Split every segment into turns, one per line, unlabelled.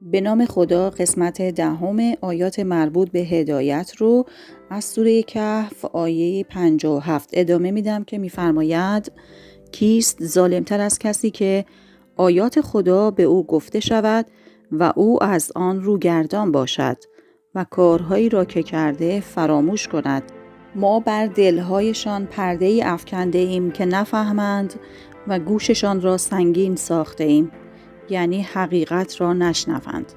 به نام خدا. قسمت 10 آیات مربوط به هدایت رو از سوره کهف آیه 57 ادامه میدم که میفرماید: کیست ظالمتر از کسی که آیات خدا به او گفته شود و او از آن روگردان باشد و کارهایی را که کرده فراموش کند. ما بر دلهایشان پرده‌ای افکنده ایم که نفهمند و گوششان را سنگین ساخته ایم، یعنی حقیقت را نشنوند.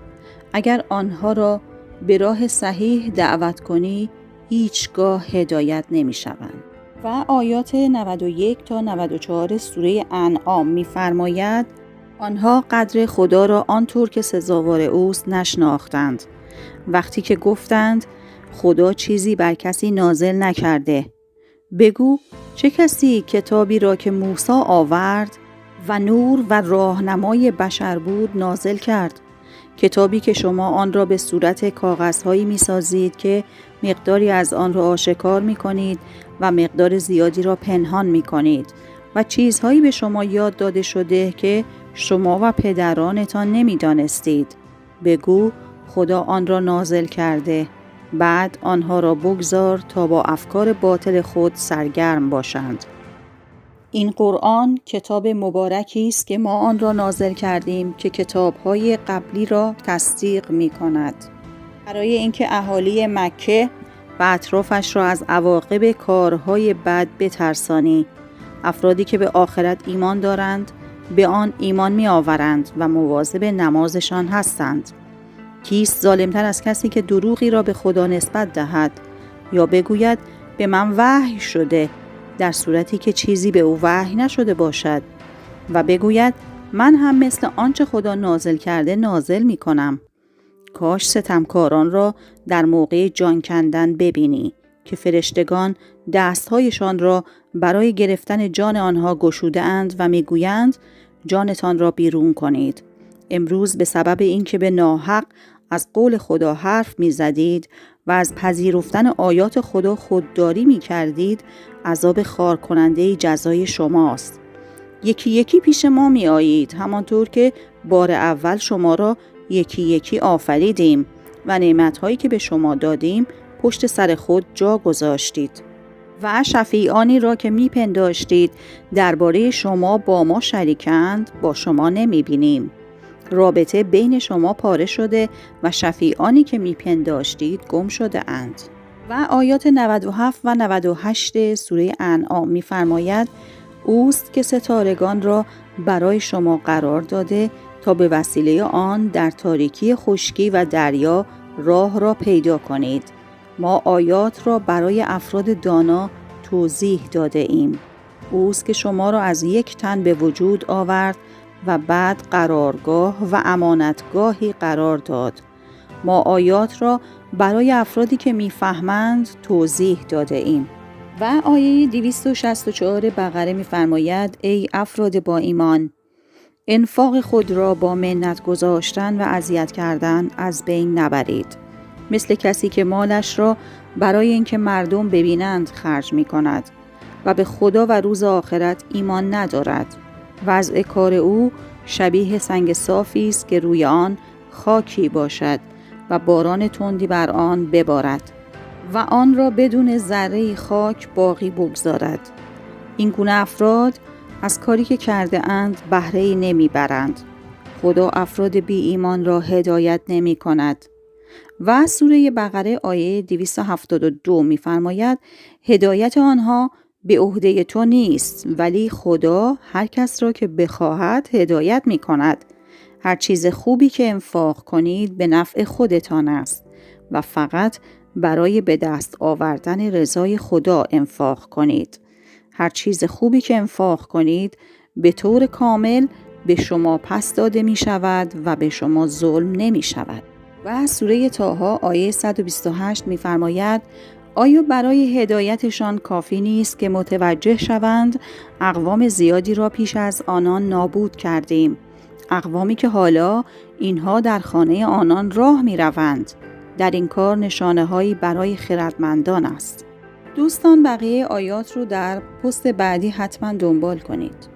اگر آنها را به راه صحیح دعوت کنی هیچگاه هدایت نمی شوند. و آیات 91 تا 94 سوره انعام می فرماید: آنها قدر خدا را آنطور که سزاوار اوست نشناختند. وقتی که گفتند خدا چیزی بر کسی نازل نکرده، بگو چه کسی کتابی را که موسی آورد و نور و راهنمای بشر بود نازل کرد؟ کتابی که شما آن را به صورت کاغذهایی می سازید که مقداری از آن را آشکار می کنید و مقدار زیادی را پنهان می کنید و چیزهایی به شما یاد داده شده که شما و پدرانتان نمی دانستید. بگو خدا آن را نازل کرده، بعد آنها را بگذار تا با افکار باطل خود سرگرم باشند. این قرآن کتاب مبارکی است که ما آن را نازل کردیم که کتاب‌های قبلی را تصدیق می‌کند، برای اینکه اهالی مکه و اطرافش را از عواقب کارهای بد بترسانی. افرادی که به آخرت ایمان دارند به آن ایمان می‌آورند و مواظب نمازشان هستند. کیست ظالمتر از کسی که دروغی را به خدا نسبت دهد یا بگوید به من وحی شده، در صورتی که چیزی به او وحی نشده باشد، و بگوید من هم مثل آنچه خدا نازل کرده نازل می کنم. کاش ستمکاران را در موقع جان کندن ببینی که فرشتگان دستهایشان را برای گرفتن جان آنها گشوده اند و می گویند جانتان را بیرون کنید. امروز به سبب اینکه به ناحق از قول خدا حرف می زدید و از پذیرفتن آیات خدا خودداری می کردید، عذاب خار کننده جزای شماست. یکی یکی پیش ما می آیید، همانطور که بار اول شما را یکی یکی آفریدیم و نعمتهایی که به شما دادیم پشت سر خود جا گذاشتید. و شفیعانی را که می پنداشتید درباره شما با ما شریکند با شما نمی بینیم. رابطه بین شما پاره شده و شفیعانی که میپنداشتید گم شده اند. و آیات 97 و 98 سوره انعام میفرماید: اوست که ستارگان را برای شما قرار داده تا به وسیله آن در تاریکی خشکی و دریا راه را پیدا کنید. ما آیات را برای افراد دانا توضیح داده ایم. اوست که شما را از یک تن به وجود آورد و بعد قرارگاه و امانتگاهی قرار داد. ما آیات را برای افرادی که میفهمند توضیح داده ایم. و آیه 264 بقره میفرماید: ای افراد با ایمان، انفاق خود را با منت گذاشتن و اذیت کردن از بین نبرید، مثل کسی که مالش را برای اینکه مردم ببینند خرج می کند و به خدا و روز آخرت ایمان ندارد. وضع کار او شبیه سنگ صافی است که روی آن خاکی باشد و باران تندی بر آن ببارد و آن را بدون ذره خاک باقی بگذارد. این گونه افراد از کاری که کرده اند بهره‌ای نمی برند. خدا افراد بی ایمان را هدایت نمی کند. و سوره بقره آیه 272 می فرماید: هدایت آنها به عهده تو نیست، ولی خدا هر کس را که بخواهد هدایت می کند. هر چیز خوبی که انفاق کنید به نفع خودتان است و فقط برای به دست آوردن رضای خدا انفاق کنید. هر چیز خوبی که انفاق کنید به طور کامل به شما پس داده می شود و به شما ظلم نمی شود. و سوره طه آیه 128 می فرماید: آیا برای هدایتشان کافی نیست که متوجه شوند اقوام زیادی را پیش از آنان نابود کردیم، اقوامی که حالا اینها در خانه آنان راه می روند. در این کار نشانه هایی برای خردمندان است. دوستان بقیه آیات رو در پست بعدی حتما دنبال کنید.